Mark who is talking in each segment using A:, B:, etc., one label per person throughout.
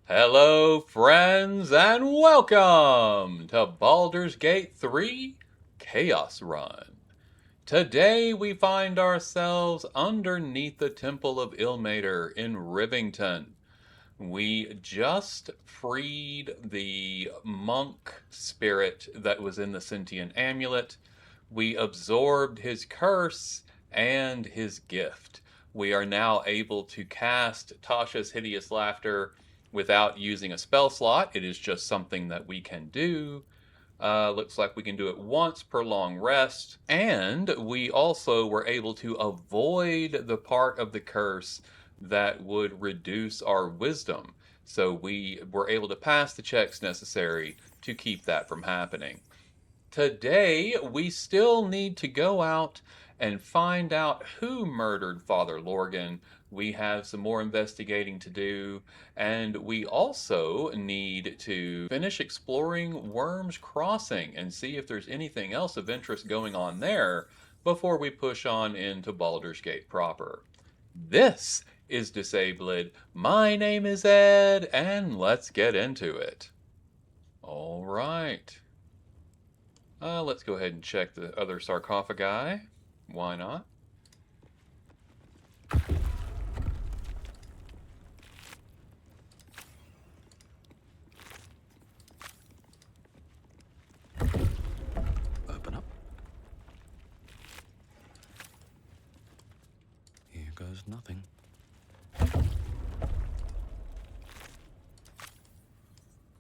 A: Hello, friends, and welcome to Baldur's Gate 3 Chaos Run. Today we find ourselves underneath the Temple of Ilmater in Rivington. We just freed the monk spirit that was in the sentient amulet. We absorbed his curse and his gift. We are now able to cast Tasha's Hideous Laughter without using a spell slot. It is just something that we can do. Looks like we can do it once per long rest. And we also were able to avoid the part of the curse that would reduce our wisdom. So we were able to pass the checks necessary to keep that from happening. Today, we still need to go out and find out who murdered Father Lorgan. We have some more investigating to do, and we also need to finish exploring Worm's Crossing and see if there's anything else of interest going on there before we push on into Baldur's Gate proper. This is Disabled. My name is Ed, and let's get into it. All right. Let's go ahead and check the other sarcophagi. Why not?
B: Open up. Here goes nothing.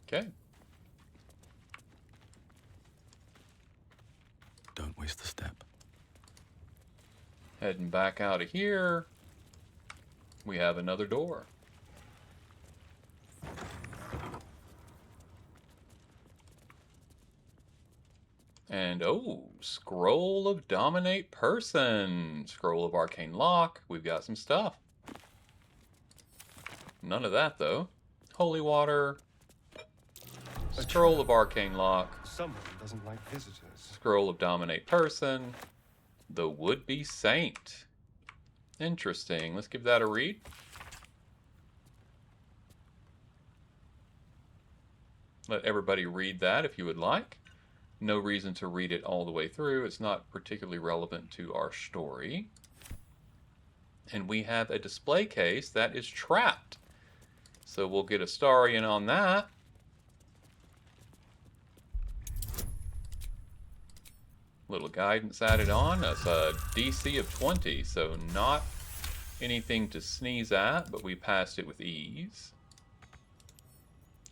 A: Okay.
B: Don't waste the step.
A: Heading back out of here. We have another door. And oh, Scroll of Dominate Person. Scroll of Arcane Lock. We've got some stuff. None of that though. Holy Water. Scroll of Arcane Lock.
C: Someone doesn't like visitors.
A: Scroll of Dominate Person. The Would-Be Saint. Interesting. Let's give that a read. Let everybody read that if you would like. No reason to read it all the way through. It's not particularly relevant to our story. And we have a display case that is trapped. So we'll get a Starion on that. Little guidance added on. That's a DC of 20, so not anything to sneeze at, but we passed it with ease.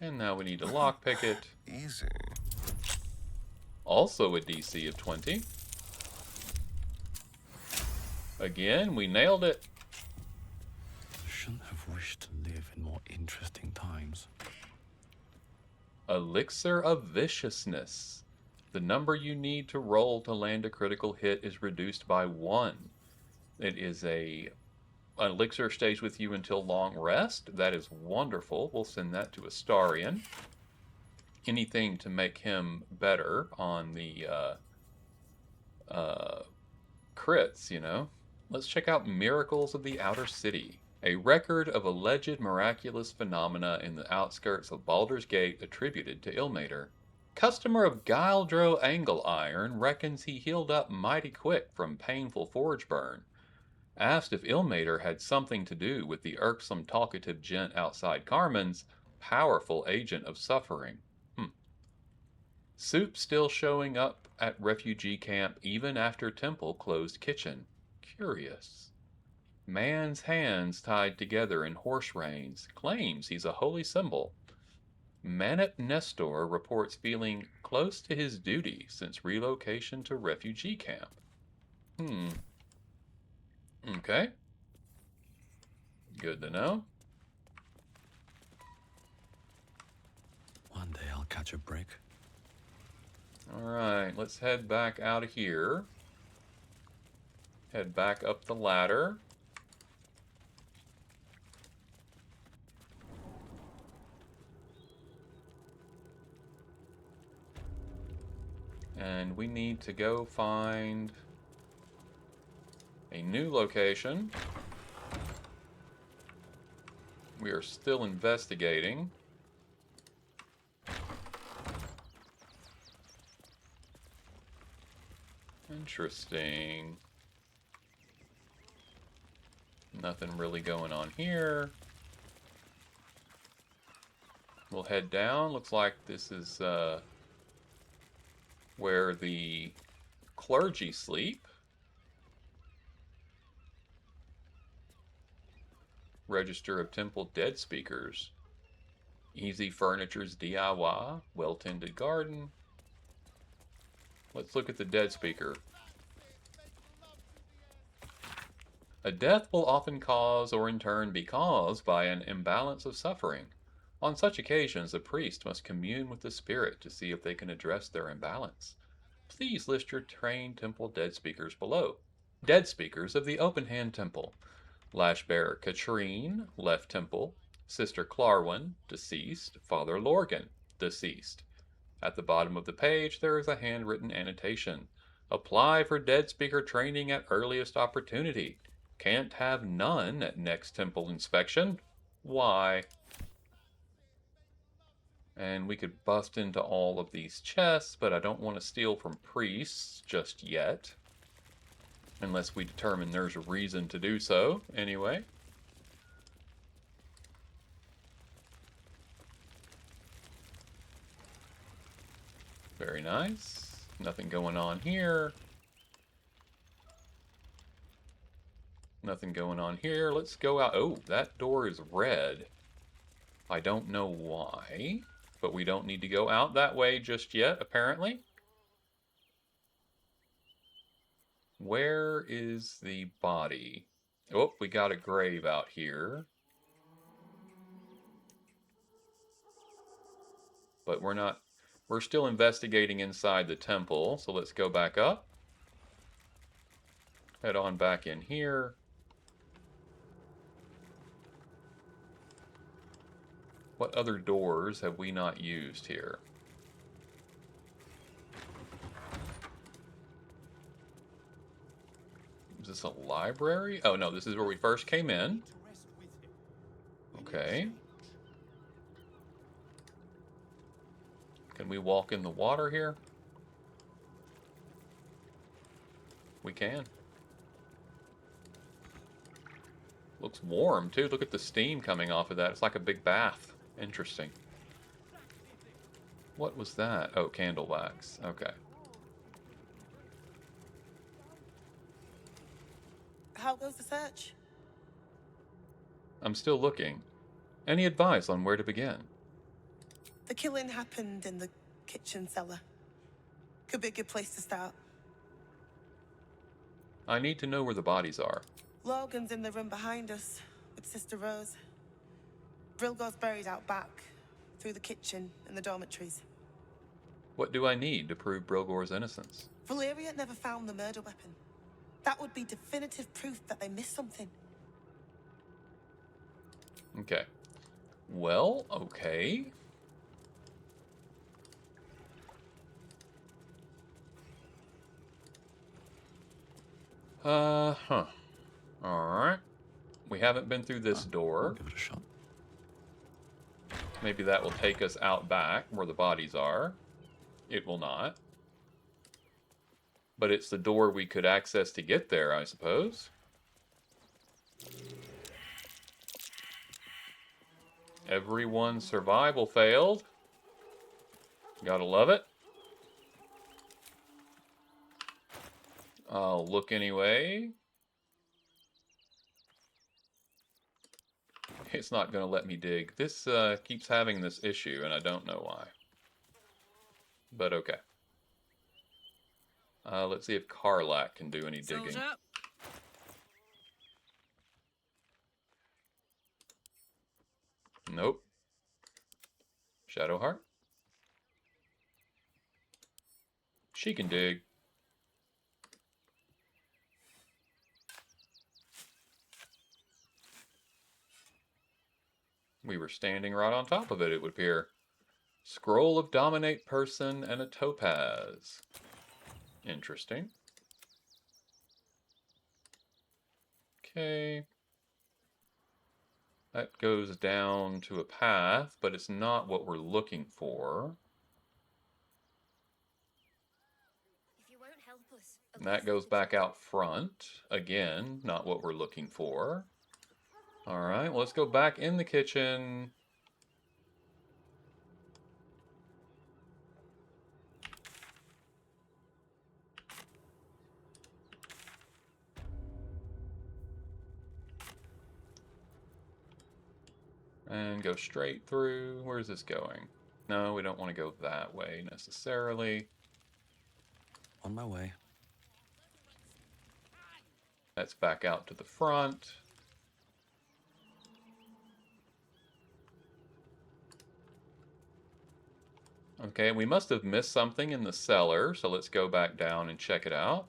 A: And now we need to lockpick it.
C: Easy.
A: Also a DC of 20. Again, we nailed it.
B: Shouldn't have wished to live in more interesting times.
A: Elixir of Viciousness. The number you need to roll to land a critical hit is reduced by 1. It is an elixir stays with you until long rest. That is wonderful. We'll send that to Astarion. Anything to make him better on the crits, you know. Let's check out Miracles of the Outer City. A record of alleged miraculous phenomena in the outskirts of Baldur's Gate attributed to Ilmater. Customer of Gildro Angle Iron reckons he healed up mighty quick from painful forge burn. Asked if Ilmater had something to do with the irksome talkative gent outside Carmen's, powerful agent of suffering. Soup still showing up at refugee camp even after temple closed kitchen. Curious. Man's hands tied together in horse reins. Claims he's a holy symbol. Manip Nestor reports feeling close to his duty since relocation to refugee camp. Okay. Good to know.
B: One day I'll catch a break.
A: Alright, let's head back out of here. Head back up the ladder. And we need to go find a new location. We are still investigating. Interesting. Nothing really going on here. We'll head down. Looks like this is where the clergy sleep. Register of Temple Dead Speakers. Easy Furniture's DIY. Well-tended garden. Let's look at the dead speaker. A death will often cause or in turn be caused by an imbalance of suffering. On such occasions, the priest must commune with the spirit to see if they can address their imbalance. Please list your trained temple dead speakers below. Dead speakers of the Open Hand Temple. Lashbearer Katrine, left temple. Sister Clarwin, deceased. Father Lorgan, deceased. At the bottom of the page, there is a handwritten annotation. Apply for dead speaker training at earliest opportunity. Can't have none at next temple inspection. Why? And we could bust into all of these chests, but I don't want to steal from priests just yet. Unless we determine there's a reason to do so, anyway. Very nice. Nothing going on here. Nothing going on here. Let's go out. Oh, that door is red. I don't know why, but we don't need to go out that way just yet, apparently. Where is the body? Oh, we got a grave out here. But we're still investigating inside the temple, so let's go back up. Head on back in here. What other doors have we not used here? Is this a library? Oh no, this is where we first came in. Okay. Can we walk in the water here? We can. Looks warm too. Look at the steam coming off of that. It's like a big bath. Interesting. What was that? Oh, candle wax. Okay.
C: How goes the search?
A: I'm still looking. Any advice on where to begin?
C: The killing happened in the kitchen cellar. Could be a good place to start.
A: I need to know where the bodies are.
C: Logan's in the room behind us with Sister Rose. Brilgo's buried out back, through the kitchen and the dormitories.
A: What do I need to prove Brilgor's innocence?
C: Valeri-AH never found the murder weapon. That would be definitive proof that they missed something.
A: Okay. Well, okay. Huh. Alright. We haven't been through this door.
B: Give it a shot.
A: Maybe that will take us out back where the bodies are. It will not. But it's the door we could access to get there, I suppose. Everyone's survival failed. Gotta love it. I'll look anyway. It's not going to let me dig. This keeps having this issue, and I don't know why. But okay. Let's see if Karlak can do any digging.
D: Soldier.
A: Nope. Shadowheart? She can dig. We were standing right on top of it, it would appear. Scroll of Dominate Person and a Topaz. Interesting. Okay. That goes down to a path, but it's not what we're looking for.
E: If you won't help us,
A: And that goes back out front. Again, not what we're looking for. Alright, well, let's go back in the kitchen. And go straight through. Where's this going? No, we don't want to go that way necessarily.
B: On my way.
A: That's back out to the front. Okay, we must have missed something in the cellar, so let's go back down and check it out.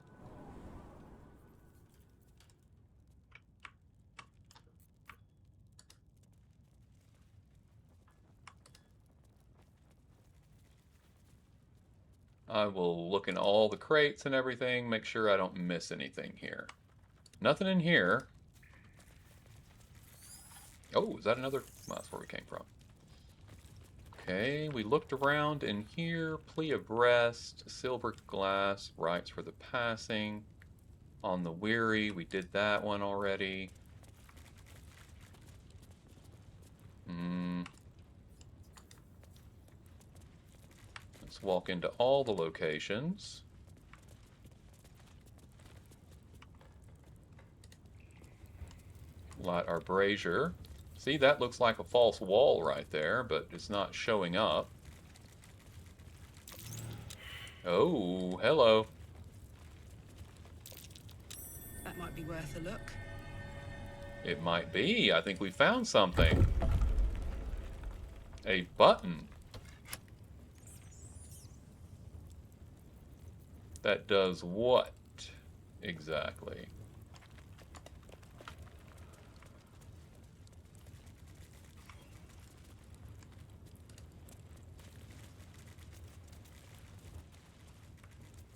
A: I will look in all the crates and everything, make sure I don't miss anything here. Nothing in here. Oh, is that another? Well, that's where we came from. Okay, we looked around in here. Plea of rest, silver glass, rights for the passing. On the weary, we did that one already. Let's walk into all the locations. Light our brazier. See, that looks like a false wall right there, but it's not showing up. Oh, hello.
D: That might be worth a look.
A: It might be. I think we found something. A button. That does what exactly?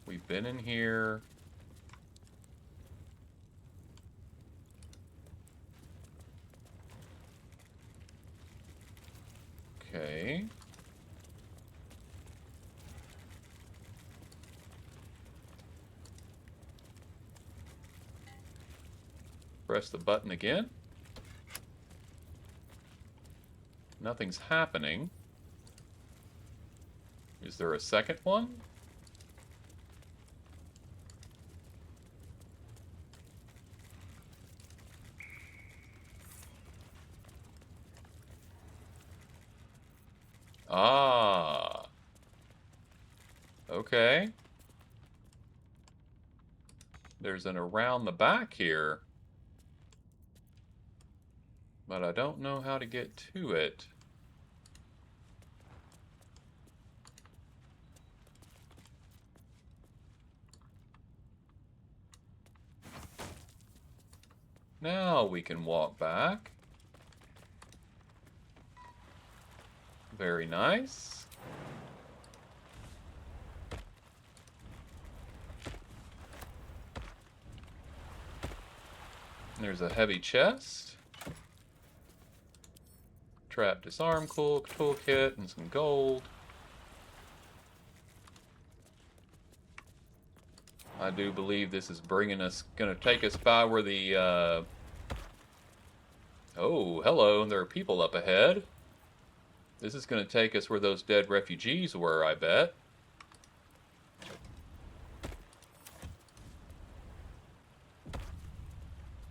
A: We've been in here. Okay. Press the button again. Nothing's happening. Is there a second one? Ah. Okay. There's an around the back here. But I don't know how to get to it. Now we can walk back. Very nice. There's a heavy chest. Trap disarm toolkit and some gold. I do believe this is gonna take us by where the, Oh, hello, there are people up ahead. This is gonna take us where those dead refugees were, I bet.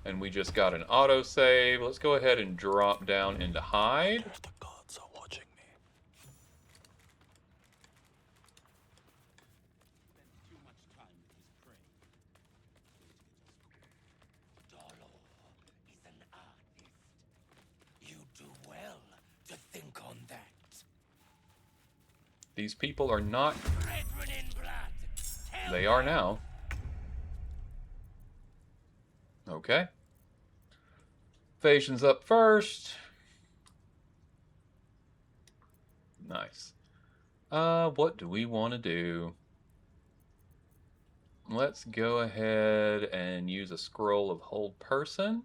A: And we just got an autosave. Let's go ahead and drop down into hide.
B: The gods are watching me.
E: Too much time with his prey. Dolo is an artist. You do well to think on that.
A: These people are not...
E: Brethren in blood. Tell
A: They are now. Okay. Phagian's up first. Nice. What do we want to do? Let's go ahead and use a scroll of hold person.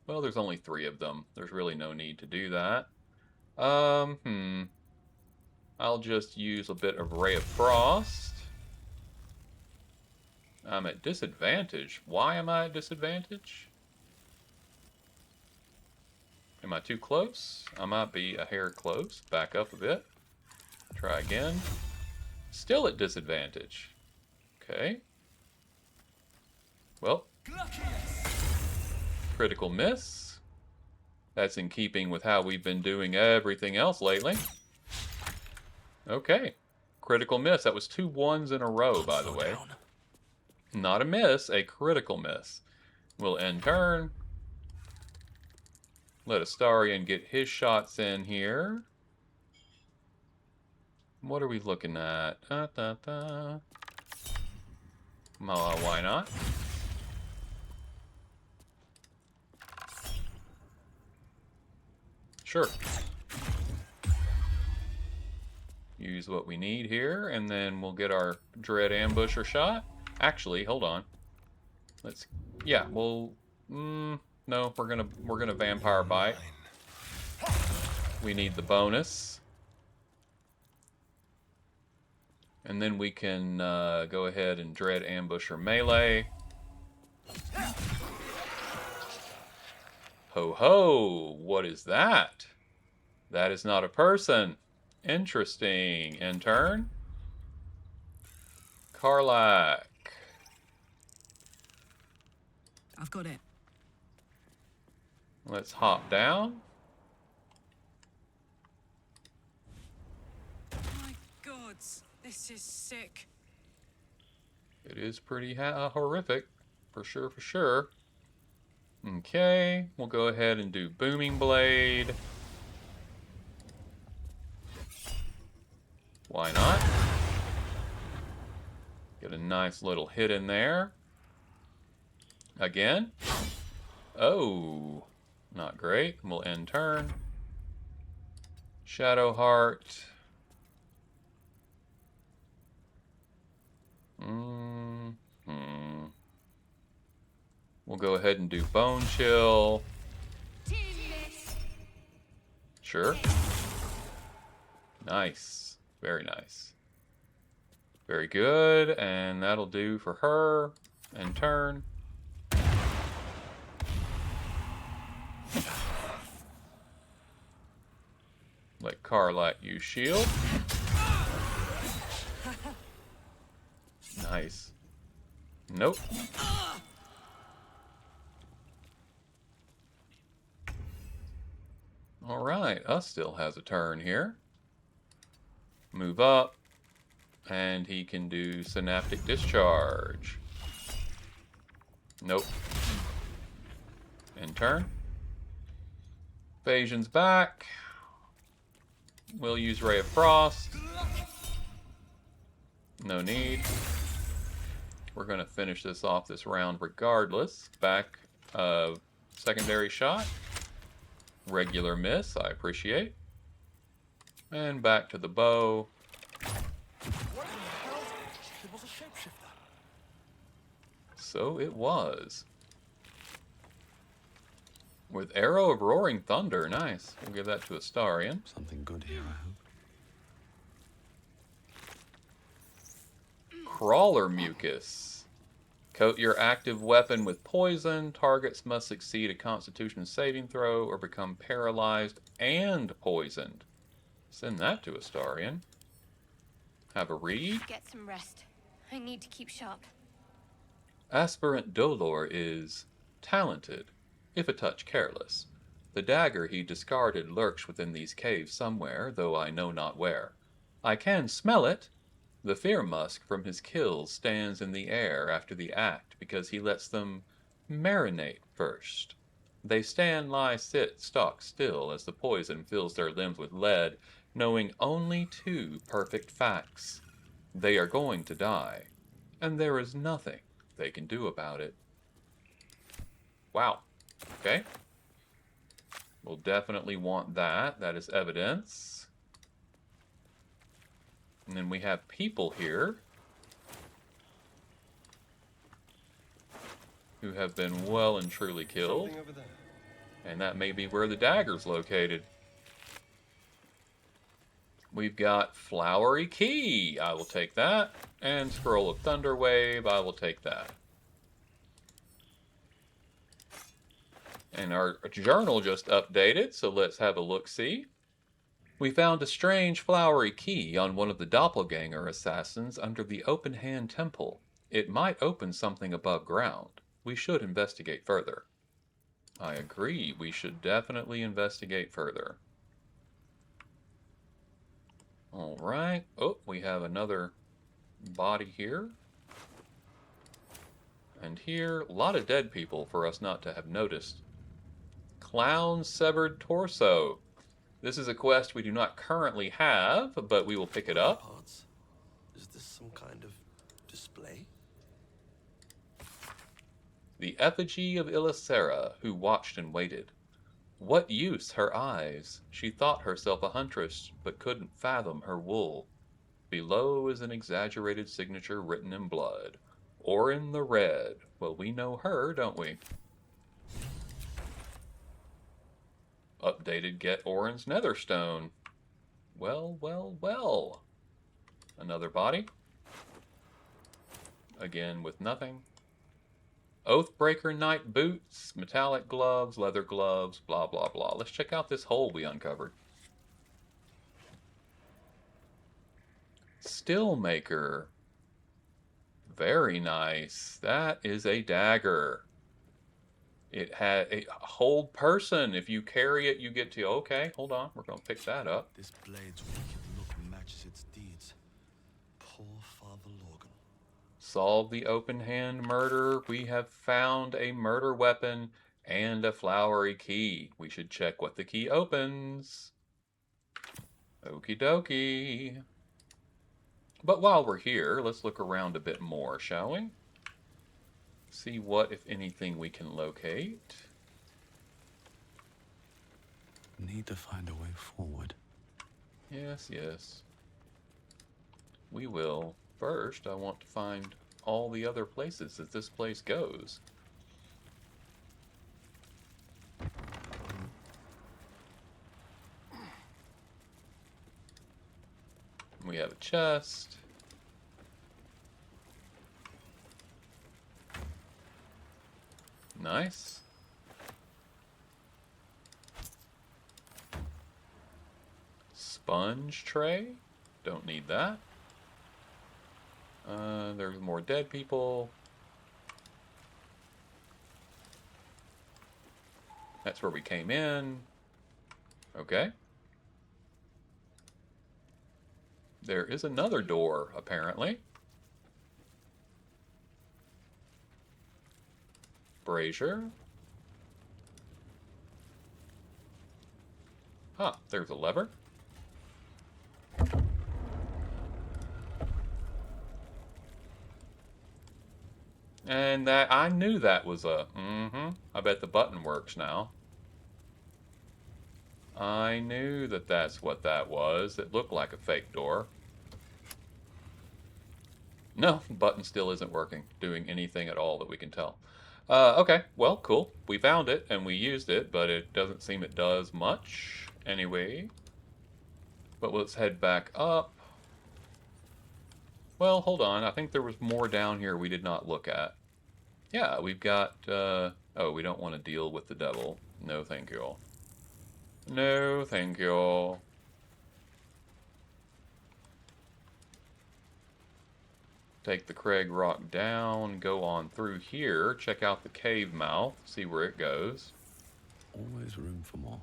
A: Well, there's only 3 of them. There's really no need to do that. I'll just use a bit of Ray of Frost. I'm at disadvantage. Why am I at disadvantage? Am I too close? I might be a hair close. Back up a bit. Try again. Still at disadvantage. Okay. Well. Critical miss. That's in keeping with how we've been doing everything else lately. Okay. Critical miss. That was 2 1s in a row, by the way. Not a miss, a critical miss. We'll end turn. Let Astarion get his shots in here. What are we looking at? Why not? Sure. Use what we need here, and then we'll get our Dread Ambusher shot. Actually, hold on. Let's... Yeah, we'll... no, we're gonna Vampire Bite. We need the bonus. And then we can go ahead and Dread Ambusher melee. Ho ho! What is that? That is not a person. Interesting. In turn. Karlach.
D: I've got it.
A: Let's hop down.
D: My gods, this is sick.
A: It is pretty horrific. For sure, for sure. Okay, we'll go ahead and do Booming Blade. Why not? Get a nice little hit in there. Again. Oh, not great. We'll end turn. Shadowheart. We'll go ahead and do Bone Chill. Sure. Nice. Very nice. Very good. And that'll do for her. And turn. Let Karlach use shield. Nice. Nope. Alright, Us still has a turn here. Move up. And he can do Synaptic Discharge. Nope. End turn. Phagian's back. We'll use Ray of Frost. No need. We're going to finish this off this round regardless. Back of secondary shot. Regular miss, I appreciate. And back to the bow.
B: What the hell? It was a shapeshifter.
A: So it was. With Arrow of Roaring Thunder, nice. We'll give that to Astarion.
B: Something good here, I hope.
A: Crawler Mucus. Coat your active weapon with poison. Targets must succeed a Constitution saving throw or become paralyzed and poisoned. Send that to Astarion. Have a read.
F: Get some rest. I need to keep sharp.
A: Aspirant Dolor is talented, if a touch careless. The dagger he discarded lurks within these caves somewhere, though I know not where. I can smell it. The fear musk from his kills stands in the air after the act because he lets them marinate first. They stand, lie, sit, stock still as the poison fills their limbs with lead, knowing only 2 perfect facts. They are going to die, and there is nothing they can do about it. Wow. Okay. We'll definitely want that. That is evidence. And then we have people here who have been well and truly killed. And that may be where the dagger's located. We've got Flowery Key. I will take that. And Scroll of Thunderwave. I will take that. And our journal just updated, so let's have a look-see. We found a strange flowery key on one of the doppelganger assassins under the Open Hand Temple. It might open something above ground. We should investigate further. I agree, we should definitely investigate further. Alright. Oh, we have another body here. And here, a lot of dead people for us not to have noticed. Clown's Severed Torso. This is a quest we do not currently have, but we will pick it up.
B: Parts? Is this some kind of display?
A: The effigy of Ilmater, who watched and waited. What use her eyes? She thought herself a huntress, but couldn't fathom her wool. Below is an exaggerated signature written in blood. Orin the Red. Well, we know her, don't we? Updated Get Orin's Netherstone. Well, well, well. Another body. Again with nothing. Oathbreaker Knight Boots, metallic gloves, leather gloves, blah, blah, blah. Let's check out this hole we uncovered. Stillmaker. Very nice. That is a dagger. It had a hold person. If you carry it, you get to... Okay, hold on. We're going to pick that up.
B: This blade's wicked look matches its deeds. Poor Father Logan.
A: Solve the open hand murder. We have found a murder weapon and a flowery key. We should check what the key opens. Okie dokie. But while we're here, let's look around a bit more, shall we? See what, if anything, we can locate.
B: Need to find a way forward.
A: Yes, yes. We will. First, I want to find all the other places that this place goes. We have a chest. Nice. Sponge tray. Don't need that. There's more dead people. That's where we came in. Okay. There is another door, apparently. Brazier. Ah, there's a lever. And that, I knew that was a, I bet the button works now. I knew that that's what that was. It looked like a fake door. No, the button still isn't working, doing anything at all that we can tell. Okay, well, cool. We found it and we used it, but it doesn't seem it does much anyway. But let's head back up. Well, hold on. I think there was more down here we did not look at. Yeah, we've got... oh, we don't want to deal with the devil. No, thank you. No, thank you. Take the Craig Rock down, go on through here, check out the cave mouth, see where it goes.
B: Always room for more.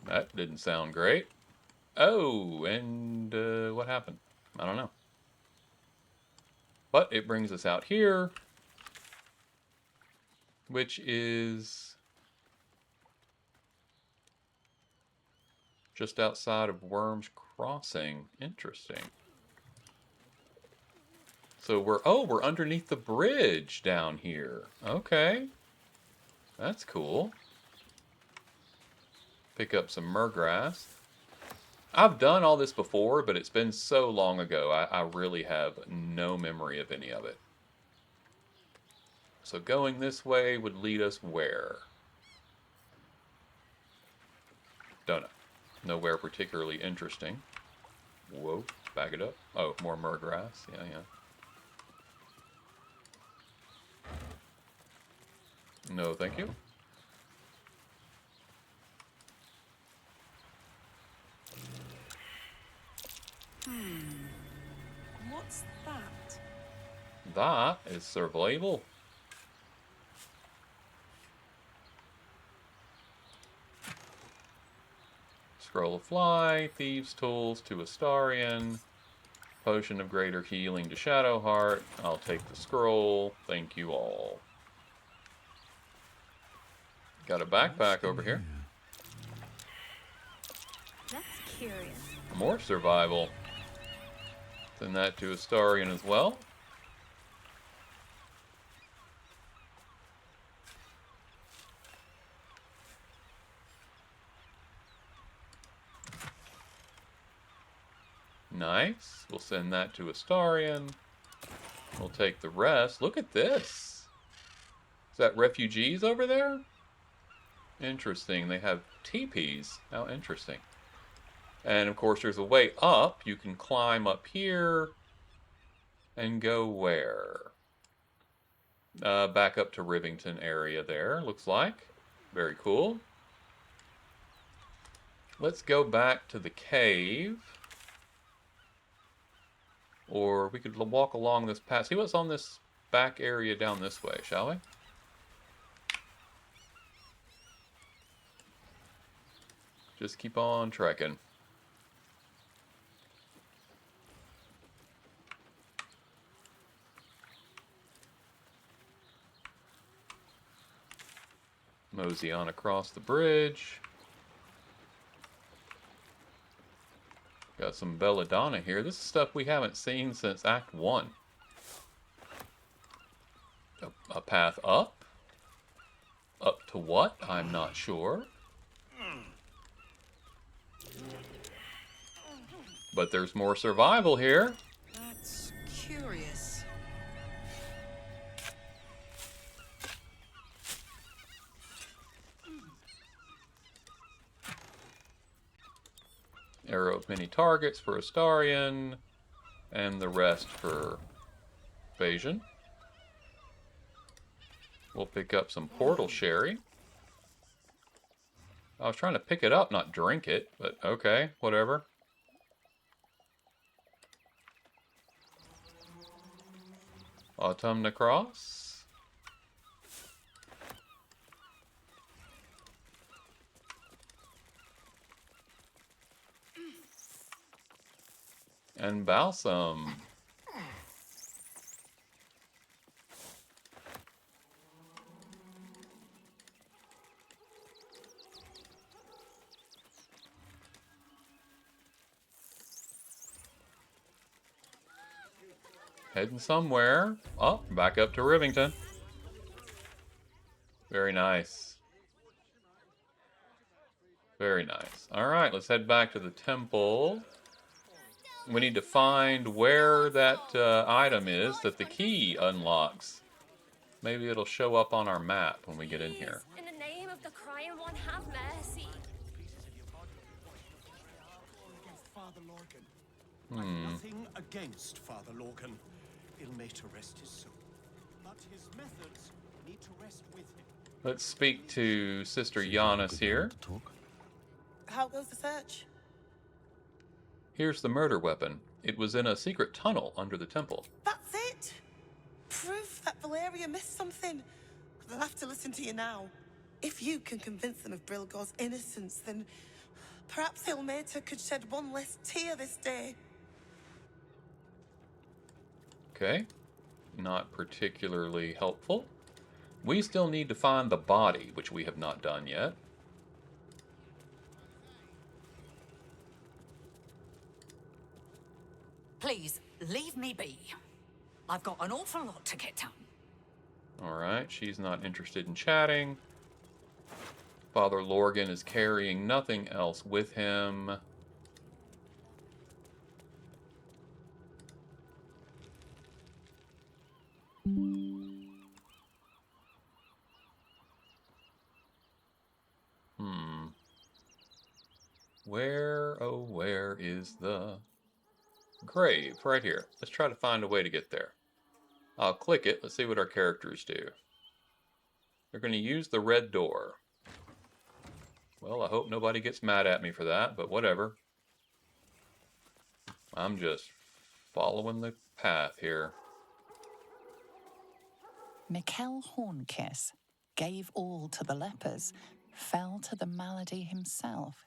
A: That didn't sound great. Oh, and what happened? I don't know. But it brings us out here, which is just outside of Worm's Crossing. Interesting. So we're underneath the bridge down here. Okay. That's cool. Pick up some murgrass. I've done all this before, but it's been so long ago, I really have no memory of any of it. So going this way would lead us where? Don't know. Nowhere particularly interesting. Whoa, back it up. Oh, more murgrass. Yeah, yeah. No, thank you.
C: What's that?
A: That is survival. Scroll of Fly, Thieves' Tools to Astarion, Potion of Greater Healing to Shadowheart. I'll take the scroll. Thank you all. Got a backpack over here.
F: That's curious.
A: More survival. Send that to Astarion as well. Nice. We'll send that to Astarion. We'll take the rest. Look at this. Is that refugees over there? Interesting. They have teepees. How interesting. And of course there's a way up. You can climb up here and go where? Back up to Rivington area there, looks like. Very cool. Let's go back to the cave. Or we could walk along this path. See what's on this back area down this way, shall we? Just keep on trekking. Mosey on across the bridge. Got some belladonna here. This is stuff we haven't seen since Act 1. A path up? Up to what? I'm not sure. But there's more survival here.
D: That's curious.
A: Arrow of many targets for Astarion, and the rest for Phagian. We'll pick up some portal sherry. I was trying to pick it up, not drink it, but okay, whatever. Autumn Cross. And balsam. Heading somewhere. Oh, back up to Rivington. Very nice. Very nice. Alright, let's head back to the temple. We need to find where that item is that the key unlocks. Maybe it'll show up on our map when we get in here.
F: In the name of the crying one, have mercy.
G: Father Lorcan. I've nothing against Father Lorcan. Ilmater rest his soul. But his methods need to rest with him.
A: Let's speak to Sister Giannis here.
C: How goes the search?
A: Here's the murder weapon. It was in a secret tunnel under the temple.
C: That's it! Proof that Valeria missed something. They'll have to listen to you now. If you can convince them of Brilgor's innocence, then perhaps Ilmater could shed one less tear this day.
A: Okay. Not particularly helpful. We still need to find the body, which we have not done yet.
H: Please, leave me be. I've got an awful lot to get done.
A: Alright, she's not interested in chatting. Father Lorgan is carrying nothing else with him. Where is the grave? Right here. Let's try to find a way to get there. I'll click it. Let's see what our characters do. They're going to use the red door. Well, I hope nobody gets mad at me for that, but whatever. I'm just following the path here.
I: Mikkel Hornkiss gave all to the lepers, fell to the malady himself.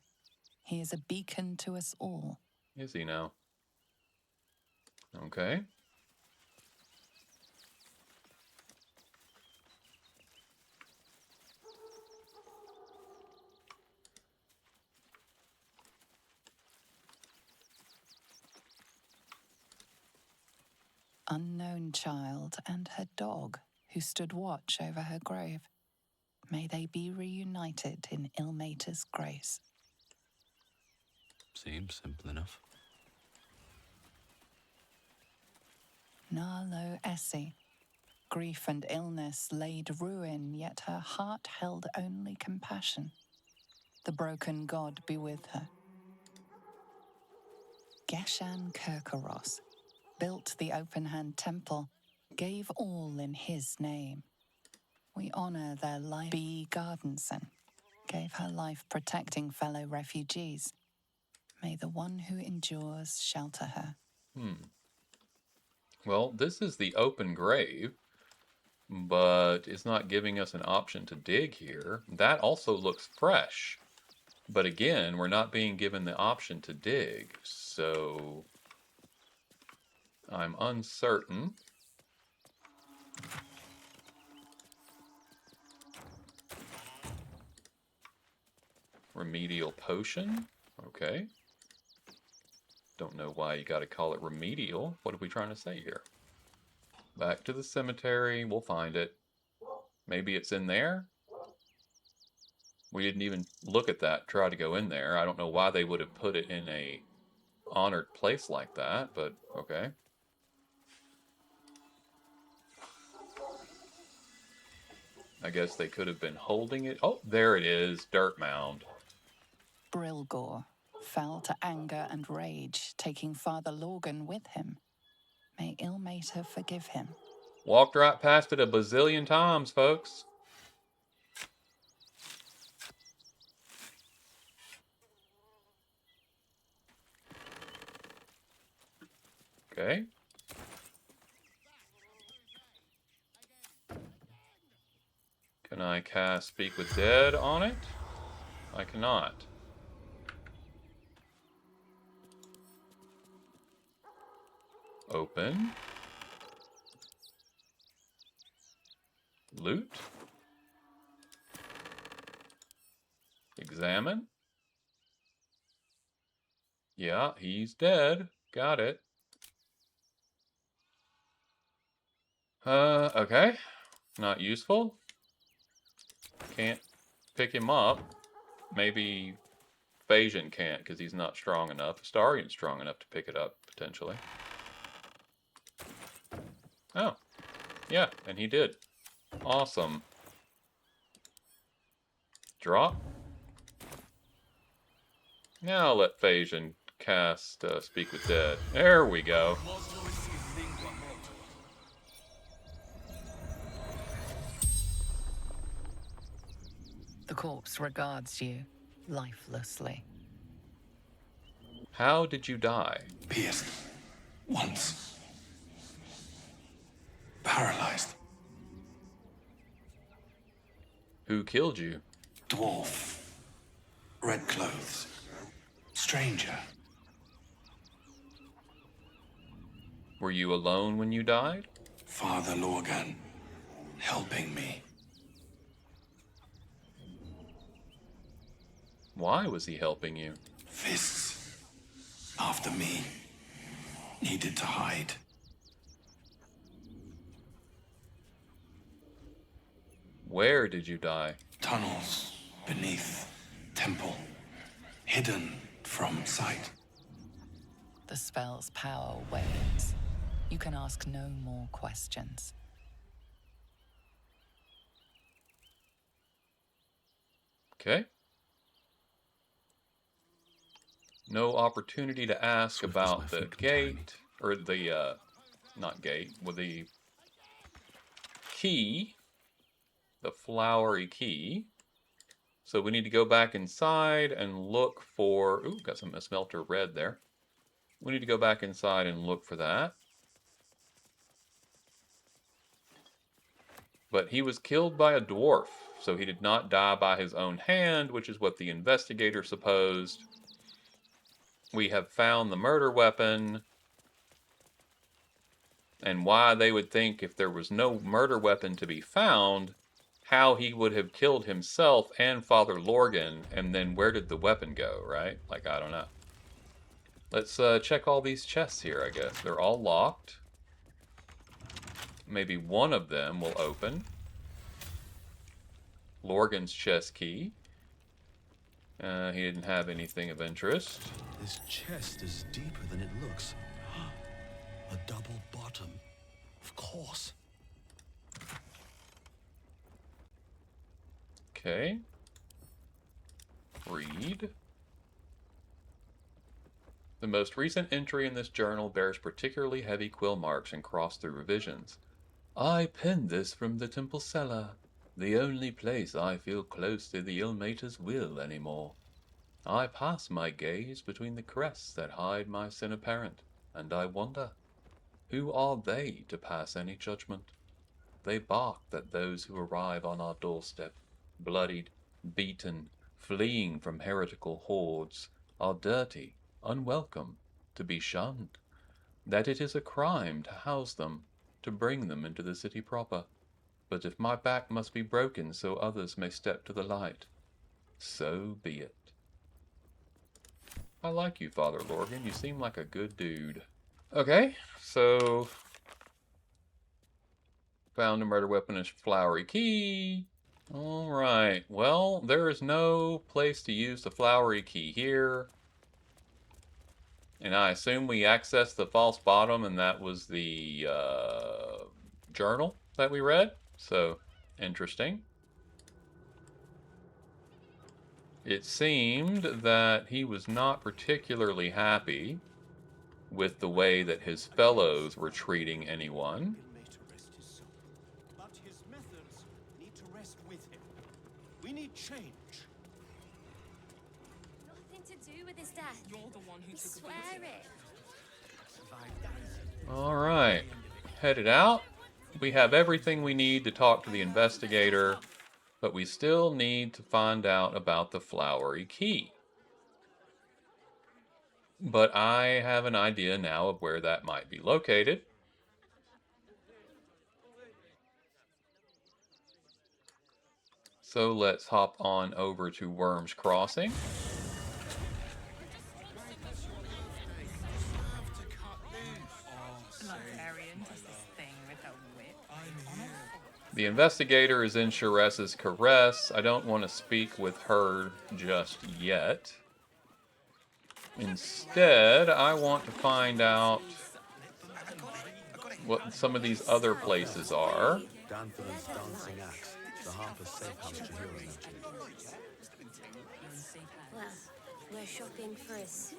I: He is a beacon to us all.
A: Is he now? Okay.
I: Unknown child and her dog who stood watch over her grave. May they be reunited in Ilmater's grace.
B: Seems simple enough.
I: Narlo Essie. Grief and illness laid ruin, yet her heart held only compassion. The broken god be with her. Geshan Kirkaros built the open-hand temple, gave all in his name. We honor their life. B. Gardenson gave her life protecting fellow refugees. May the one who endures shelter her.
A: Well, this is the open grave, but it's not giving us an option to dig here. That also looks fresh. But again, we're not being given the option to dig, so I'm uncertain. Remedial potion? Okay. Don't know why you gotta call it remedial. What are we trying to say here? Back to the cemetery. We'll find it. Maybe it's in there? We didn't even look at that, try to go in there. I don't know why they would have put it in a honored place like that, but okay. I guess they could have been holding it. Oh, there it is. Dirt mound.
I: Brilgor fell to anger and rage, taking Father Lorgan with him. May Ilmater forgive him.
A: Walked right past it a bazillion times, folks. Okay. Can I cast Speak with Dead on it? I cannot. Open. Loot. Examine. Yeah, he's dead. Got it. Okay. Not useful. Can't pick him up. Maybe Phagian can't because he's not strong enough. Astarian's strong enough to pick it up, potentially. Oh. Yeah, and he did. Awesome. Drop. Now I'll let Phagian cast Speak with Dead. There we go.
I: The corpse regards you lifelessly.
A: How did you die?
E: Pierced. Once. Paralyzed.
A: Who killed you?
E: Dwarf. Red clothes. Stranger.
A: Were you alone when you died?
E: Father Lorgan. Helping me.
A: Why was he helping you?
E: Fists. After me. Needed to hide.
A: Where did you die?
E: Tunnels. Beneath. Temple. Hidden from sight.
I: The spell's power wanes. You can ask no more questions.
A: Okay. No opportunity to ask
B: Swift as my
A: about the
B: feet can carry me.
A: gate, or the, not gate, well, the key, the flowery key. So we need to go back inside and look for, ooh, got some smelter red there. We need to go back inside and look for that. But he was killed by a dwarf, so he did not die by his own hand, which is what the investigator supposed. We have found the murder weapon, and why they would think if there was no murder weapon to be found, how he would have killed himself and Father Lorgan, and then where did the weapon go, right? Like, I don't know. Let's check all these chests here, I guess. They're all locked. Maybe one of them will open. Lorgan's chest key. He didn't have anything of interest.
B: This chest is deeper than it looks. A double bottom. Of course.
A: Okay. Read. The most recent entry in this journal bears particularly heavy quill marks and cross-through revisions. I penned this from the temple cellar, the only place I feel close to the Ilmater's will anymore. I pass my gaze between the crests that hide my sin apparent, and I wonder, who are they to pass any judgment? They bark at those who arrive on our doorstep, bloodied, beaten, fleeing from heretical hordes, are dirty, unwelcome, to be shunned, that it is a crime to house them, to bring them into the city proper. But if my back must be broken so others may step to the light, so be it. I like you, Father Lorgan. You seem like a good dude. Okay, so found a murder weapon and flowery key. Alright, well, there is no place to use the flowery key here. And I assume we accessed the false bottom, and that was the journal that we read. So, interesting. It seemed that he was not particularly happy with the way that his fellows were treating anyone.
G: Ilmater rest his soul. But his methods need to rest with him. We need change.
F: Nothing to do with his death. You're the one who swear it.
A: Alright, headed out. We have everything we need to talk to the investigator, but we still need to find out about the flowery key. But I have an idea now of where that might be located. So let's hop on over to Worm's Crossing. The investigator is in Sharess's caress. I don't want to speak with her just yet. Instead, I want to find out what some of these other places are.
B: Danford's dancing axe. The Harper's safe house to hear mentioned.
F: Well, we're shopping for a suit.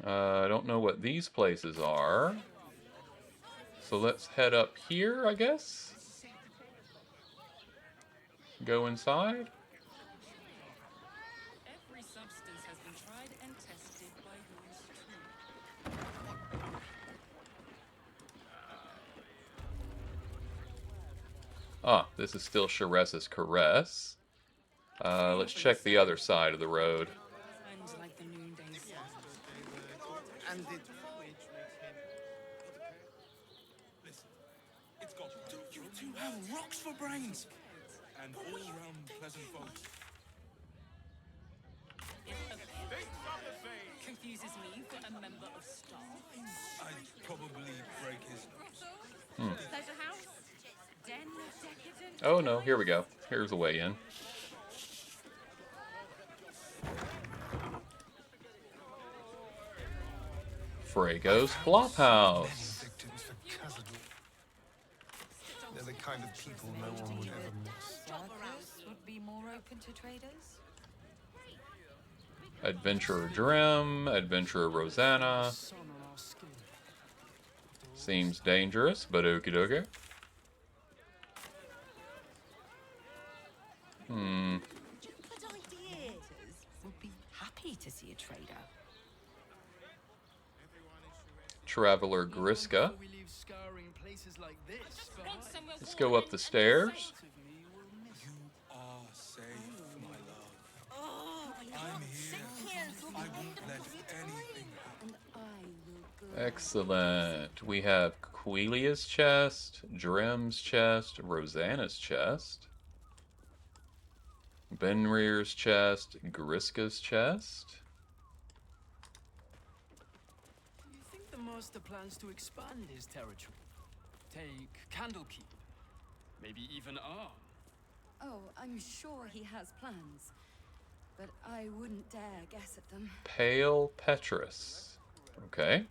A: I don't know what these places are. So let's head up here, I guess. Go inside.
D: Every substance has been tried and tested by who is true.
A: Ah, this is still Sharess's caress. Let's check the other side of the road.
D: And like the noonday sun.
G: And it Listen, it's got you two have rocks for brains. And all round pleasant folks.
D: Confuses me for a member of staff.
G: I'd probably break his nose.
D: Pleasure house? Den of decadent?
A: Oh no, here we go. Here's the way in. Frago's Flophouse.
B: Victims for Cazador. They're the
J: kind of people no one would ever miss.
D: Workers would be more open to traders.
A: Adventurer Drim, Adventurer Rosanna.
B: Sun on our skin.
A: Seems dangerous, but okie dokie.
H: Good ideas. Would be happy to see a trader.
A: Traveler Griska.
B: We leave scouring places like this behind.
A: Let's go up the stairs.
J: You are safe, my love. I'm here. I won't let anything happen.
A: Excellent. We have Quelia's chest, Drim's chest, Rosanna's chest, Benrir's chest, Griska's chest.
B: You think the master plans to expand his territory? Take Candlekeep, maybe even Arm.
K: Oh, I'm sure he has plans, but I wouldn't dare guess at them.
A: Pale Petrus. Okay.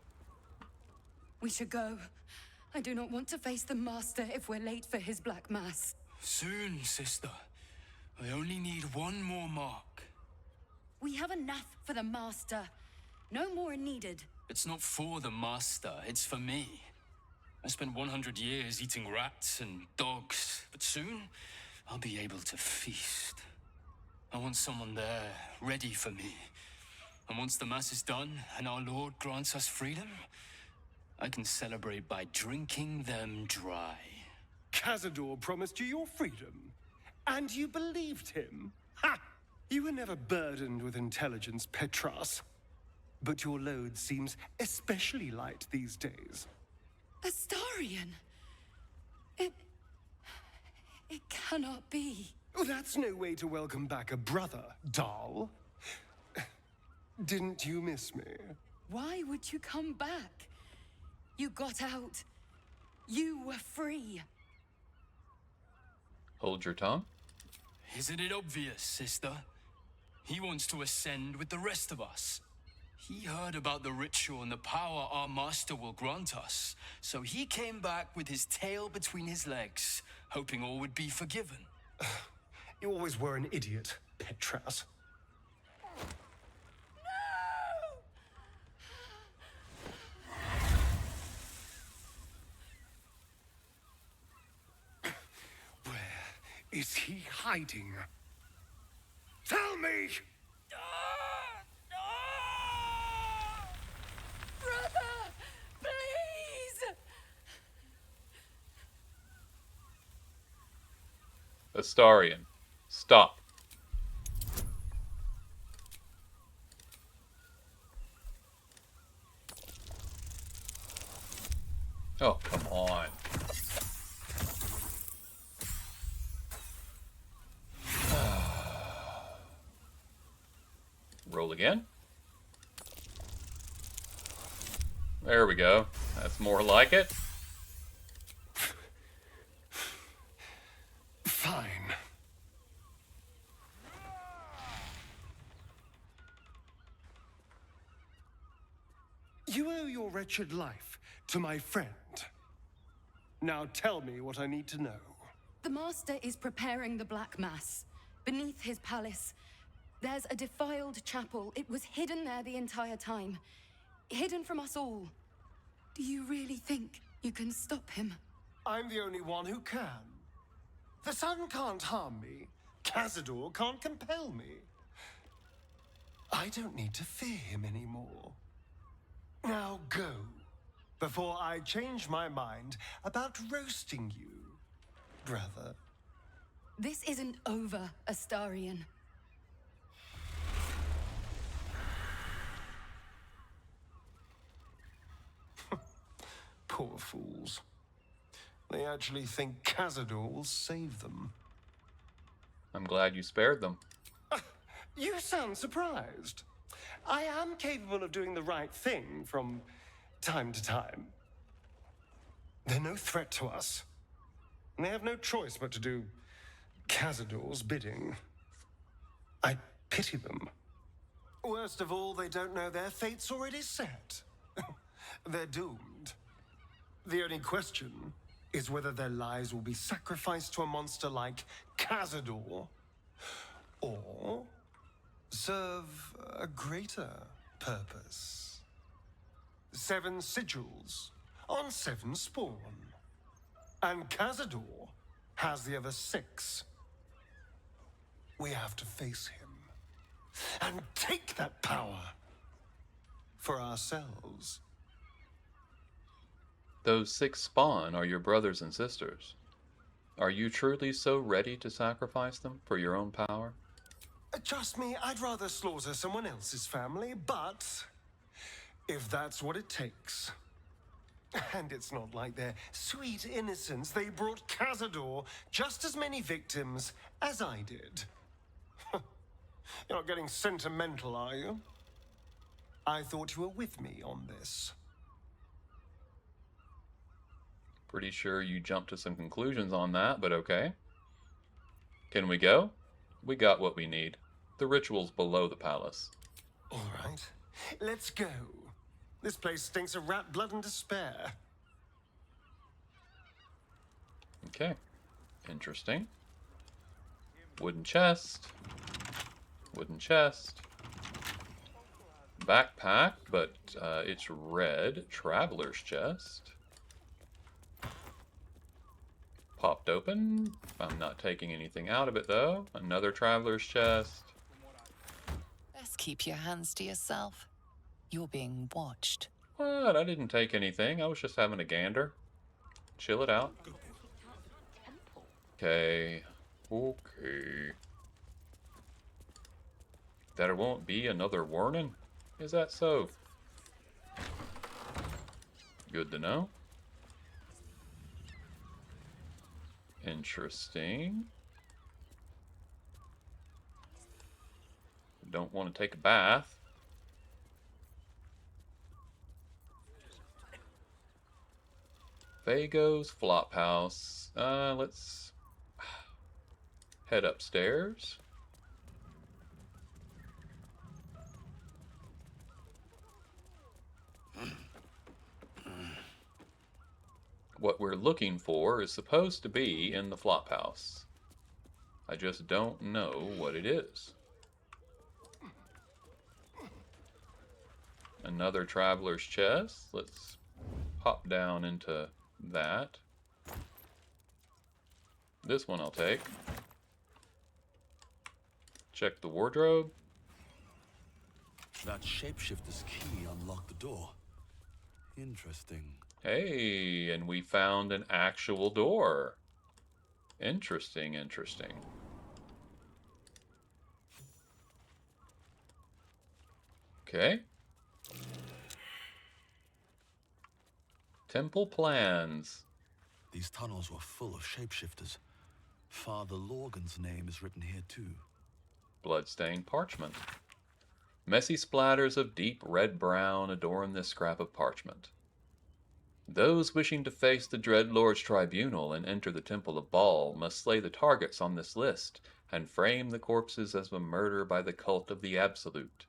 K: We should go. I do not want to face the Master if we're late for his Black Mass.
B: Soon, sister. I only need one more mark.
K: We have enough for the Master. No more needed.
B: It's not for the master, it's for me. I spent 100 years eating rats and dogs, but soon I'll be able to feast. I want someone there, ready for me. And once the mass is done and our Lord grants us freedom, I can celebrate by drinking them dry.
G: Cazador promised you your freedom, and you believed him? Ha! You were never burdened with intelligence, Petras. But your load seems especially light these days.
K: Astarion! It cannot be.
G: Oh, that's no way to welcome back a brother, doll. Didn't you miss me?
K: Why would you come back? You got out. You were free.
A: Hold your tongue.
B: Isn't it obvious, sister? He wants to ascend with the rest of us. He heard about the ritual and the power our master will grant us, so he came back with his tail between his legs, hoping all would be forgiven.
G: You always were an idiot, Petras. Where is he hiding? Tell me!
K: Brother! Please!
A: Astarion, stop. Oh, come on. Roll again. There we go. That's more like it.
G: Fine. You owe your wretched life to my friend. Now tell me what I need to know.
K: The Master is preparing the Black Mass. Beneath his palace, there's a defiled chapel. It was hidden there the entire time. Hidden from us all. Do you really think you can stop him?
G: I'm the only one who can. The sun can't harm me. Cazador can't compel me. I don't need to fear him anymore. Now go, before I change my mind about roasting you, brother.
K: This isn't over, Astarion.
G: Poor fools. They actually think Cazador will save them.
A: I'm glad you spared them.
G: You sound surprised. I am capable of doing the right thing from time to time. They're no threat to us. And they have no choice but to do Cazador's bidding. I pity them. Worst of all, they don't know their fate's already set. They're doomed. The only question is whether their lives will be sacrificed to a monster like Cazador, or serve a greater purpose. 7 sigils on 7 spawn. And Cazador has the other 6. We have to face him and take that power for ourselves.
A: Those 6 spawn are your brothers and sisters. Are you truly so ready to sacrifice them for your own power?
G: Trust me, I'd rather slaughter someone else's family, but if that's what it takes. And it's not like their sweet innocence. They brought Cazador just as many victims as I did. You're not getting sentimental, are you? I thought you were with me on this.
A: Pretty sure you jumped to some conclusions on that, but okay. Can we go? We got what we need. The ritual's below the palace.
G: All right, let's go. This place stinks of rat blood and despair.
A: Okay. Interesting. Wooden chest. Wooden chest. Backpack, but it's red. Traveler's chest. Popped open. I'm not taking anything out of it, though. Another traveler's chest.
I: Best keep your hands to yourself. You're being watched.
A: What? I didn't take anything. I was just having a gander. Chill it out. Okay. Okay. There won't be another warning? Is that so? Good to know. Interesting. Don't want to take a bath. Vago's flop house. Let's head upstairs. What we're looking for is supposed to be in the flop house. I just don't know what it is. Another traveler's chest. Let's pop down into that. This one I'll take. Check the wardrobe.
L: That shapeshifter's key unlocked the door. Interesting.
A: Hey, and we found an actual door. Interesting, interesting. Okay. Temple plans.
L: These tunnels were full of shapeshifters. Father Lorgan's name is written here too.
A: Bloodstained parchment. Messy splatters of deep red-brown adorn this scrap of parchment. Those wishing to face the Dreadlord's tribunal and enter the Temple of Baal must slay the targets on this list and frame the corpses as a murder by the cult of the Absolute.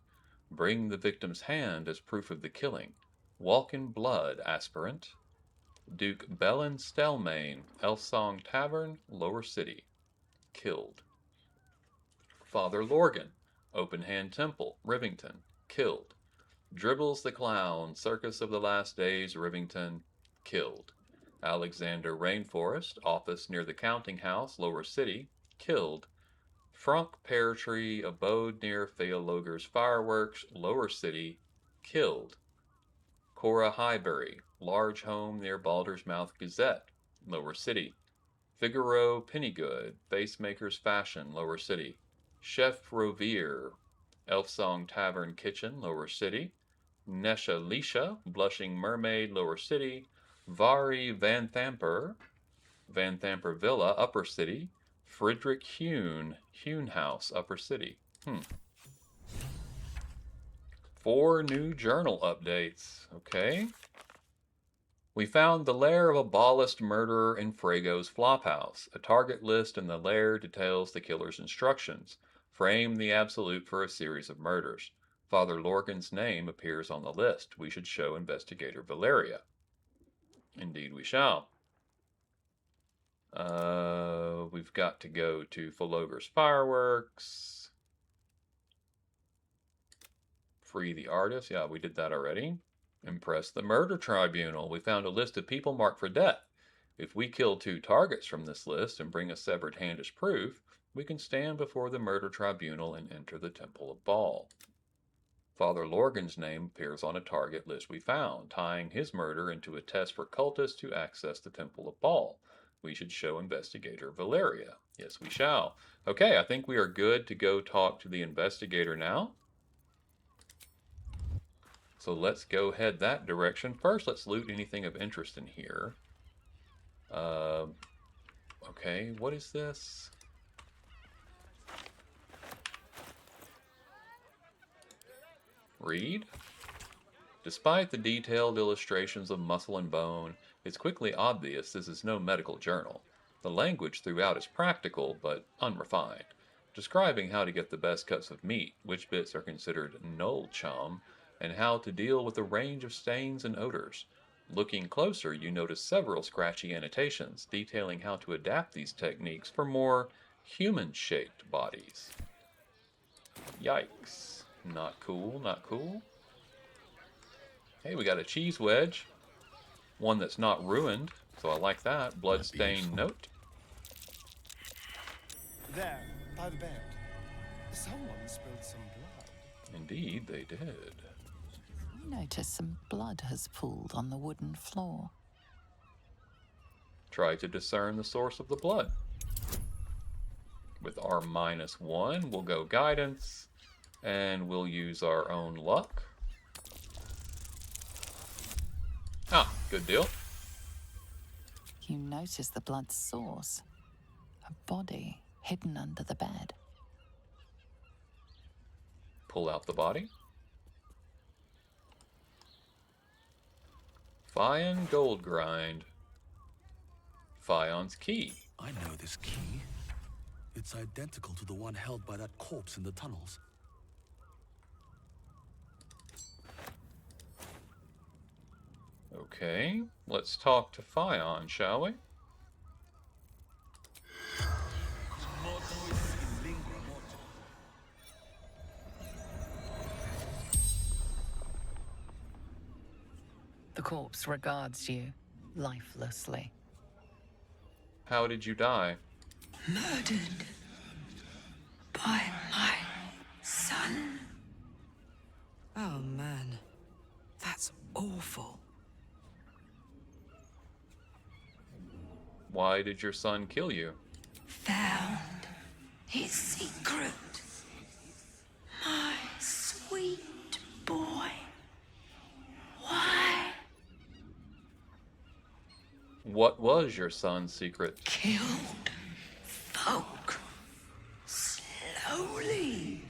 A: Bring the victim's hand as proof of the killing. Walk in blood, aspirant. Duke Bellin Stelmane, Elfsong Tavern, Lower City. Killed. Father Lorgan, Open Hand Temple, Rivington. Killed. Dribbles the Clown, Circus of the Last Days, Rivington. Killed. Alexander Rainforest, Office near the Counting House, Lower City. Killed. Frunk Pear Tree, Abode near Phaeologer's Fireworks, Lower City. Killed. Cora Highbury, Large Home near Baldur's Mouth Gazette, Lower City. Figaro Pennygood, Facemaker's Fashion, Lower City. Chef Rovere, Elfsong Tavern Kitchen, Lower City. Nesha Lisha, Blushing Mermaid, Lower City. Vari Van Thamper Villa, Upper City. Frederick Hune House, Upper City. 4 new journal updates. Okay. We found the lair of a Bhaalist murderer in Frago's flophouse. A target list in the lair details the killer's instructions. Frame the Absolute for a series of murders. Father Lorgan's name appears on the list. We should show Investigator Valeria. Indeed we shall. We've got to go to Philogre's Fireworks. Free the artist. Yeah, we did that already. Impress the murder tribunal. We found a list of people marked for death. If we kill 2 targets from this list and bring a severed hand as proof, we can stand before the murder tribunal and enter the Temple of Bhaal. Father Lorgan's name appears on a target list we found, tying his murder into a test for cultists to access the Temple of Bhaal. We should show Investigator Valeria. Yes, we shall. Okay, I think we are good to go talk to the Investigator now. So let's go head that direction. First, let's loot anything of interest in here. Okay, what is this? Read? Despite the detailed illustrations of muscle and bone, it's quickly obvious this is no medical journal. The language throughout is practical, but unrefined, describing how to get the best cuts of meat, which bits are considered null chum, and how to deal with a range of stains and odors. Looking closer, you notice several scratchy annotations detailing how to adapt these techniques for more human-shaped bodies. Yikes. Not cool, not cool. Hey, we got a cheese wedge. One that's not ruined, so I like that. Bloodstained note.
G: There, by the bed. Someone spilled some blood.
A: Indeed, they did.
I: You notice some blood has pooled on the wooden floor.
A: Try to discern the source of the blood. With our -1, we'll go guidance, and we'll use our own luck. Ah, good deal.
I: You notice the blood's source. A body hidden under the bed.
A: Pull out the body. Phagian gold grind. Phagion's key.
L: I know this key. It's identical to the one held by that corpse in the tunnels.
A: Okay, let's talk to Phagian, shall we?
I: The corpse regards you lifelessly.
A: How did you die?
M: Murdered by my son. Oh man, that's awful.
A: Why did your son kill you?
M: Found his secret. My sweet boy. Why?
A: What was your son's secret?
M: Killed folk. Slowly.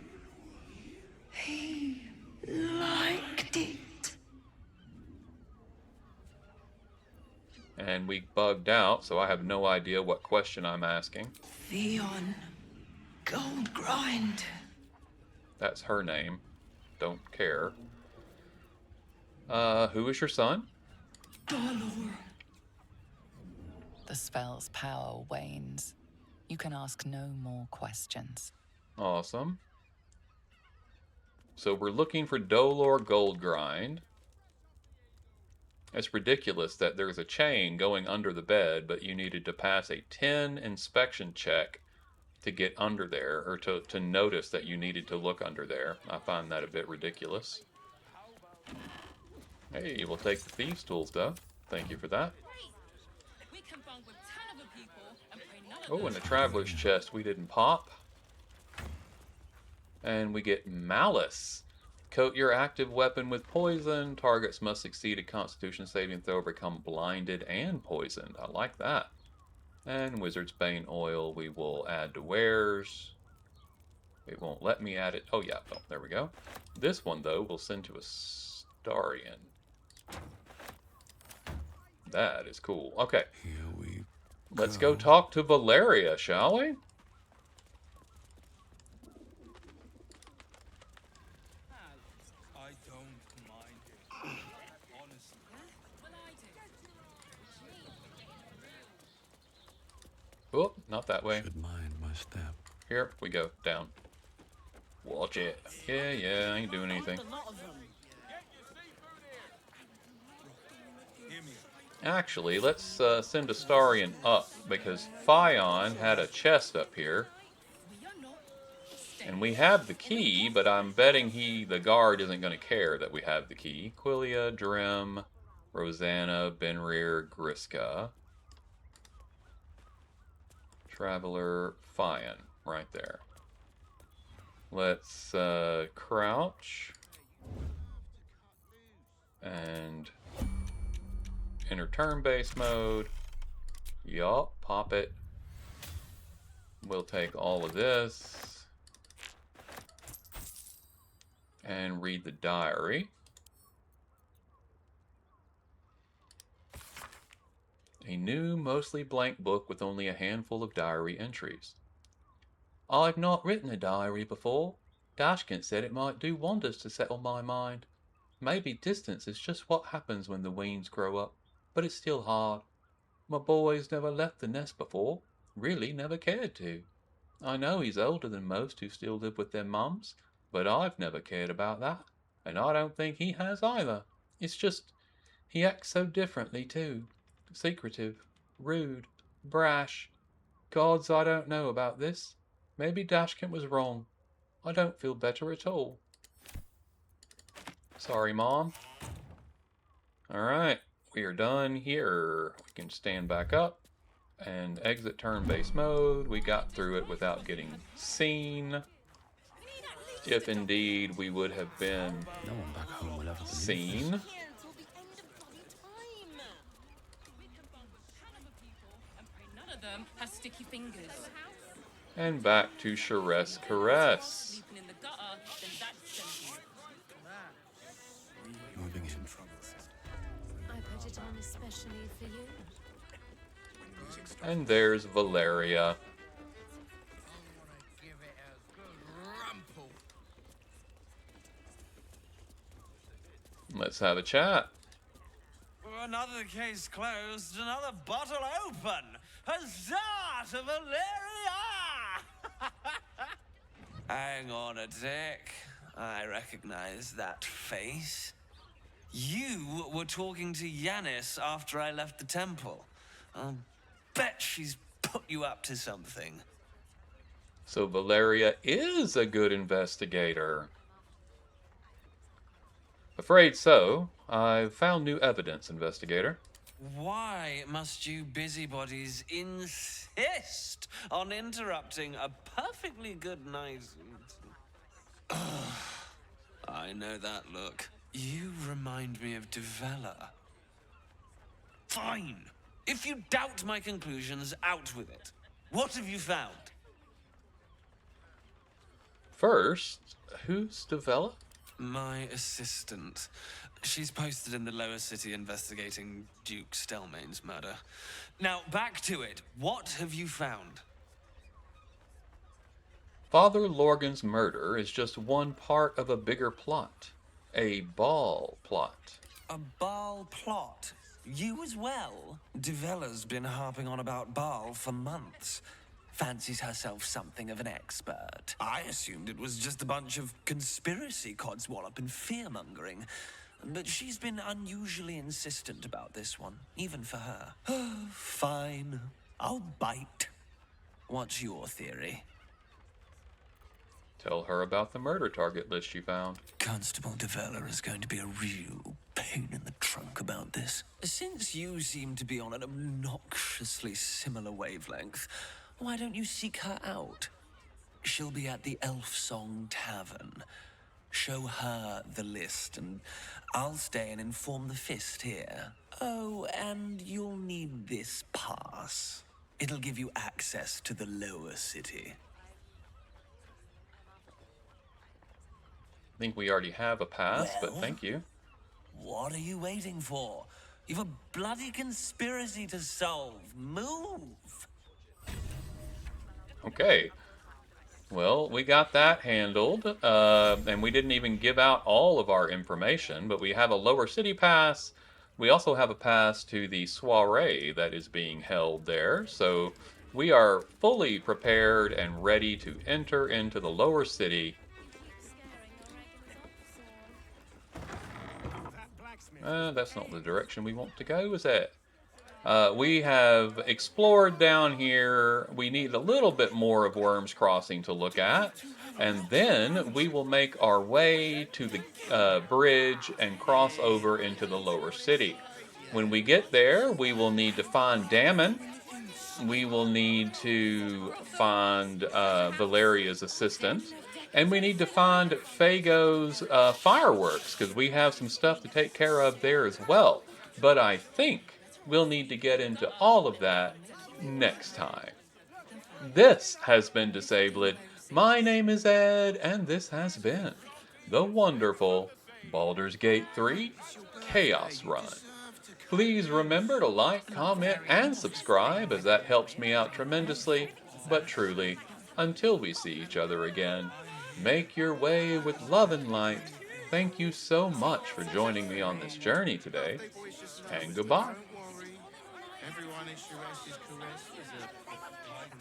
M: He liked it.
A: And we bugged out, so I have no idea what question I'm asking.
M: Phagian Gold Grind.
A: That's her name. Don't care. Who is your son?
M: Baldur.
I: The spell's power wanes. You can ask no more questions.
A: Awesome. So we're looking for Dolor Goldgrind. It's ridiculous that there's a chain going under the bed, but you needed to pass a 10 inspection check to get under there, or to notice that you needed to look under there. I find that a bit ridiculous. Hey, we'll take the thieves' tools, though. Thank you for that. Oh, and the traveler's chest we didn't pop. And we get Malice. Coat your active weapon with poison. Targets must succeed a Constitution saving throw or become blinded and poisoned. I like that. And Wizard's Bane oil we will add to wares. It won't let me add it. Oh yeah, oh, there we go. This one though we'll send to a Starian. That is cool. Okay.
L: Here we
A: Let's go talk to Valeria, shall we?
J: I don't mind it. Honestly.
A: Oh, not that way.
L: Should mind my step.
A: Here we go, down. Watch it. Yeah, I ain't doing anything. Actually, let's send Astarion up, because Phagian had a chest up here. And we have the key, but I'm betting the guard isn't going to care that we have the key. Quilia, Drem, Rosanna, Benrir, Griska. Traveler, Phagian, right there. Let's crouch. And enter turn-based mode. Yup, pop it. We'll take all of this and read the diary. A new, mostly blank book with only a handful of diary entries. I've not written a diary before. Dashkent said it might do wonders to settle my mind. Maybe distance is just what happens when the weans grow up, but it's still hard. My boy's never left the nest before, really never cared to. I know he's older than most who still live with their mums, but I've never cared about that, and I don't think he has either. It's just, he acts so differently too. Secretive, rude, brash. Gods, I don't know about this. Maybe Dashkent was wrong. I don't feel better at all. Sorry, Mom. Alright, we are done here. We can stand back up and exit turn-based mode. We got through it without getting seen. If indeed we would have been seen.
D: Has sticky fingers.
A: And back to Sharess Caress.
L: Moving in.
F: I put it on especially for you.
A: And there's Valeria. Let's have a chat.
J: Another case closed, another bottle open. Huzzah to Valeri-AH! Hang on a tick. I recognize that face. You were talking to Yanis after I left the temple. I'll bet she's put you up to something.
A: So Valeria is a good investigator. Afraid so. I've found new evidence, investigator.
J: Why must you busybodies insist on interrupting a perfectly good night? I know that look. You remind me of Devella. Fine. If you doubt my conclusions, out with it. What have you found?
A: First, who's Devella?
J: My assistant. She's posted in the lower city investigating Duke Stelmane's murder. Now, back to it. What have you found?
A: Father Lorgan's murder is just one part of a bigger plot. A Baal plot.
J: A Baal plot? You as well? Devella's been harping on about Baal for months. Fancies herself something of an expert. I assumed it was just a bunch of conspiracy codswallop and fear-mongering. But she's been unusually insistent about this one, even for her. Fine. I'll bite. What's your theory?
A: Tell her about the murder target list you found.
J: Constable Devella is going to be a real pain in the trunk about this. Since you seem to be on an obnoxiously similar wavelength, why don't you seek her out? She'll be at the Elf Song Tavern. Show her the list, and I'll stay and inform the Fist here. Oh, and you'll need this pass. It'll give you access to the lower city.
A: I think we already have a pass, but
J: Well,
A: thank you.
J: What are you waiting for? You've a bloody conspiracy to solve. Move!
A: Okay. Well, we got that handled, and we didn't even give out all of our information, but we have a lower city pass. We also have a pass to the soiree that is being held there, so We are fully prepared and ready to enter into the lower city. That's not the direction we want to go, is it? We have explored down here. We need a little bit more of Worm's Crossing to look at. And then we will make our way to the bridge and cross over into the lower city. When we get there, we will need to find Damon. We will need to find Valeria's assistant. And we need to find Fago's fireworks, because we have some stuff to take care of there as well. But I think we'll need to get into all of that next time. This has been Disabled. My name is Ed, and this has been the wonderful Baldur's Gate 3 Chaos Run. Please remember to like, comment, and subscribe, as that helps me out tremendously. But truly, until we see each other again, make your way with love and light. Thank you so much for joining me on this journey today, and goodbye.
N: Everyone is Shiraz's caress is a mind.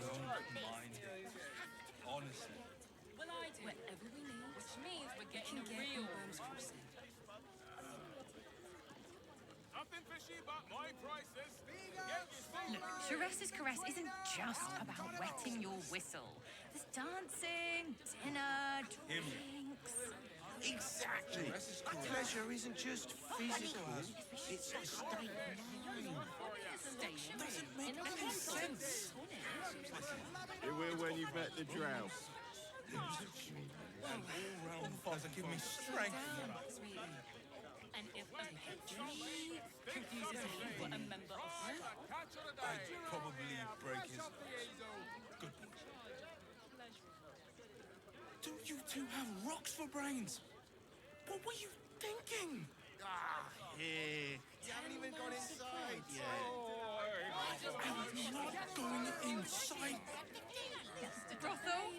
N: Honestly.
D: Well, I do. Whatever we need, which means we're getting a real Worm's Crossing.
N: Nothing fishy but my prices.
K: Look, Shiraz's caress isn't just about wetting your whistle. There's dancing, dinner, drinks.
N: Exactly. Pleasure isn't just physical, it's a state of mind. Doesn't make any sense.
O: You will when you've met the drow.
N: All Father, give me strength.
D: And if a patron confuses me for a member of
N: I'd probably break his... Good point. Don't you two have rocks for brains? What were you thinking?
O: Here. You haven't even gone inside yet.
N: I'm not going inside.
K: Brothel?